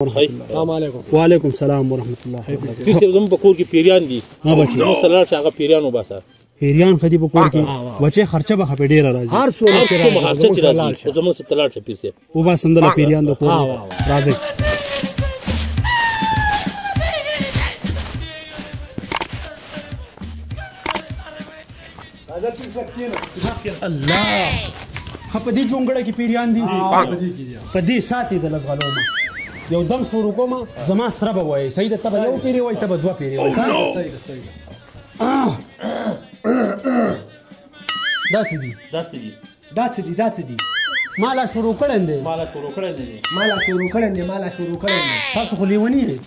السلام علیکم. وعلیکم السلام ورحمۃ الله. کیسه زموږ په کور کې پیریان دي. ها بچي نو سلام چې هغه پیریان وباسه. پیریان خدي په کور کې بچي خرچه به په ډیره راځي. هر څو چې راځي زموږ څه تلاړ شه پیسه. وباسم د پیریان د کور راځي. الله په دې جونګړه کې پیریان دي. په دې ساتي د لزغلو ما یو دم شروع کوم زما سره به وای سید ته به یو پیری وای ته به دوه پیری وای. صحیح دا څه دي مالا شروع کړم دي تاسو خو لیونی دي.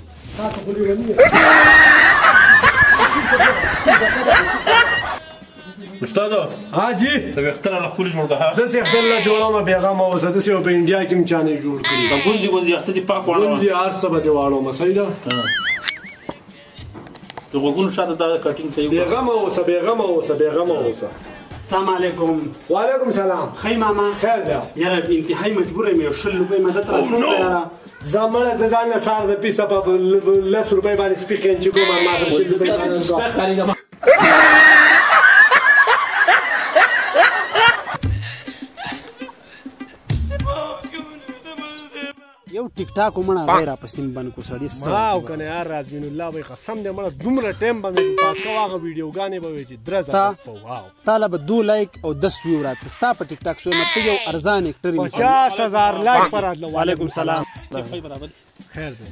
استاد ها جی ته وختره له خپل جوړ ده د څه خپل لا جوړه ما پیغام او زده سه په انډیا کې مچانه جوړ کړی دا ګونځي اخته دي پاک وړه ګونځي هر څه به دی واړو ما صحیح ده. ته وګورئ شاته دا کټینګ صحیح پیغام اوسه. السلام علیکم. وعلیکم السلام. خی ماما خیر ده یاره انتهایی مجبور یم 60 روپۍ مدد را سره یاره زمړه د ځان سره د پیسه په 10 روپۍ باندې سپیکر چې کوم ما د 60 روپۍ خریدم. یو ټیک ټاک ومنه غیر پسیم بن کو سړی واو کنه یار راځین الله وای قسم دې مړه دومره ټیم باندې پاس واغه ویډیو غانې به وي چې درځه واو طالب 2 لایک او 10 ویو راته ستا په ټیک ټاک شو مته یو ارزان اکټر 50000 لایک پر راځله. وعلیکم السلام. خیر ده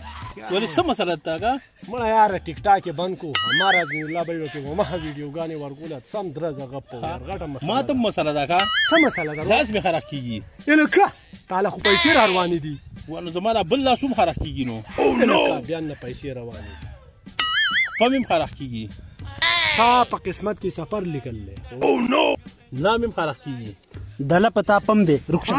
ولی څه مسله ده کا مړه یار ټیک ټاک بند کو ہمارا دین الله به وي چې ما ویډیو غانې ورغوله سم درځه غپ ورغټه ما ته مسله ده کا څه مسله ده لاس می خراب کیږي. الکه تعالی خو پیسې روانې دي ولې زمانہ بل لا شوم خراب کیږي نو الکه بیا نه پیسې روانې پمیم خراب کیږي. تا په قسمت کې سفر لیکل لې او نو نامم خراب کیږي. دله پتا پم دے رخصت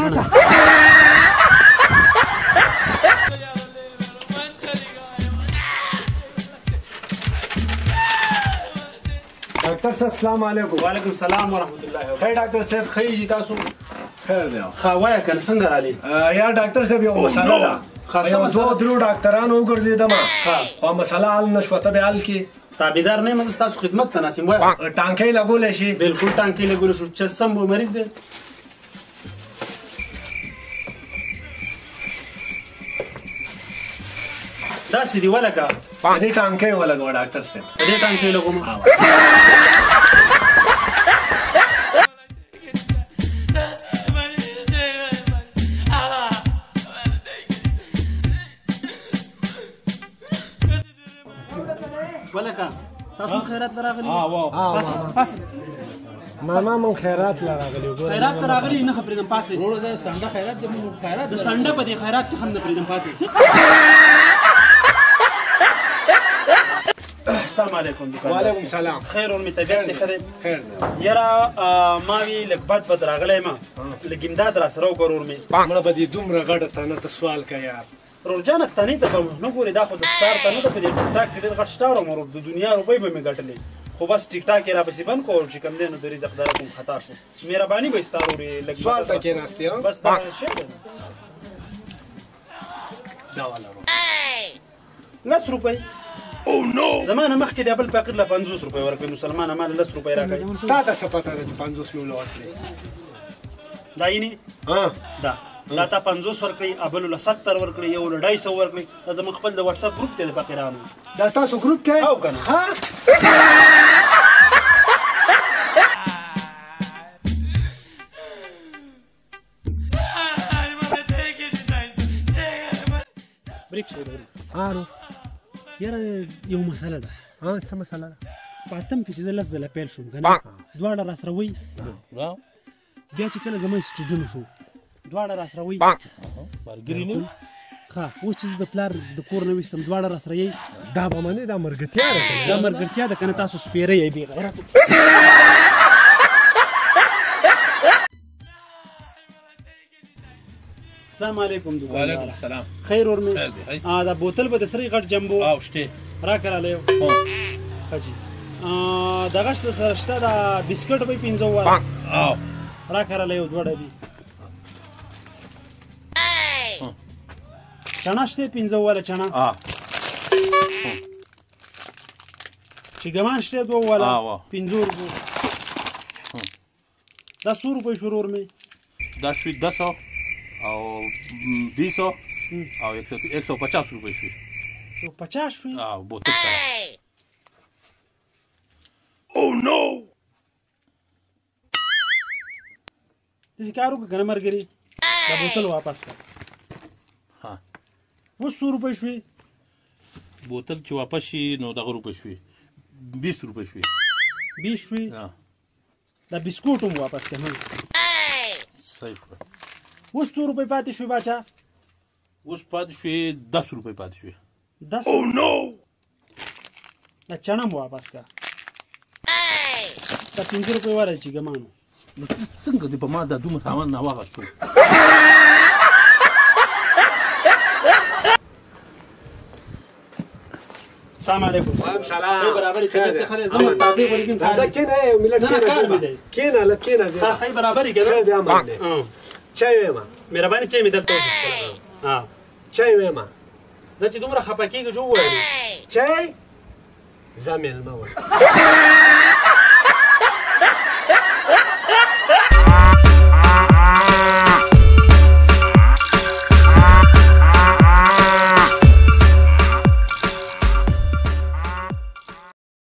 ډاکټر صاحب السلام علیکم. وعلیکم السلام ورحمۃ الله. خیر ډاکټر صاحب خی تاسو خیر دی خوایا کنه څنګه رالی یا ډاکټر صاحب یو مسله ده خاصه مسله درو ډاکټرانو وګرځیدم خو مسله حل نشو ته به حل کی تابعدار نه مزه تاسو خدمت ته ناسم وای ټانکې لګول شي بالکل ټانکې لګول شو چې سم مریض دی دا سړي ولکه دې ټانکې ولګو ډاکټر صاحب دې ټانکې لګوم ولکه تاسو خیرات راغلی پاس ماما من خیرات راغلی خیرات راغلی نه خبرې دم پاسه ورو ده څنګه خیرات دې خیرات د سنډه په دې خیرات کې هم نه پریدم پاسه. السلام علیکم. وعلیکم السلام. خیر اور طبیعت خیر خیر یاره ما وی لک بد راغلی ما لګ امداد را سره وګورور می مړه به دې دومره غټه تنه ته سوال کا یار رورجان تنه ته نو ګوري دا خو د سٹار ته نه د ټیک ټاک کې غټ سٹار مور د دنیا روپۍ به می ګټلې خو بس ټیک ټاک را پسې بند کو چې کم دینو د رزق دار کوم خطا شو مهرباني به ستاروري لګ سوال ته کې ناشتي بس دا شی دا والا 10 روپۍ او نو زمانه مخکې د بل فقیر له 50 روپۍ ورکړي مسلمان مال 10 روپۍ راکړي تا ته څه پته ده 500 میول ورکړي دا یې دا لا تا 50 ورکړي ابل له 70 ورکړي یو له 250 ورکړي زما خپل د واتس اپ گروپ ته د فقیرانو دا تاسو گروپ ته او کنه ها بریک شو هارو یاره یو مسله ده څه مسله ده پاتم کې چې د لزله پیل شو کنه دواړه را سره وای بیا چې کله زما سټډیوم شو دواړه را سره وای برګری نه ها اوس چې د پلار د کور نه وستم دواړه را سره یي دا به منه دا مرګتیا ده دا مرګتیا ده کنه تاسو سپیره یې بي غیرت. السلام علیکم. وعلیکم السلام. خیر اور می دا بوتل به د سری غټ جمبو او شته را کراله هو حاجی دغه سره شته دا بسکټ به 15 واره او را کراله یو دوړه بي چنا شته 15 والا چنا چیګمان شته 2 والا 15 روپو دا 100 روپۍ شروع مې دا شوي 200 او 200 او 150 روپۍ شوي 150 شوي بوتل سره او نو داسې کار وکړه که نه ملګري دا بوتل واپس کړه اوس 100 روپۍ شوي بوتل چې واپس شي نو دغه روپۍ شوي 20 روپۍ شوي 20 شوي دا بسکوټ هم واپس کړه صحیح شوه اوس 100 روپۍ پاتې شوي باچا اوس پاتې شوي 10 روپۍ پاتې شوي 10 او نو دا چنا هم واپس کړه دا 15 روپۍ واره چې ګمانو نو څنګه دې په ما دا دومره سامان نه واغستو السلام علیکم وعلیکم سلام برابر کړه خلک زما تادی ورګم دا کینه ملت کینه لا کینه ها خی برابر کړه دا ما چای ما مهرباني چای می دلته وښه ها چای ما زه چې دومره خپکیږي جو وایي چای زميل ما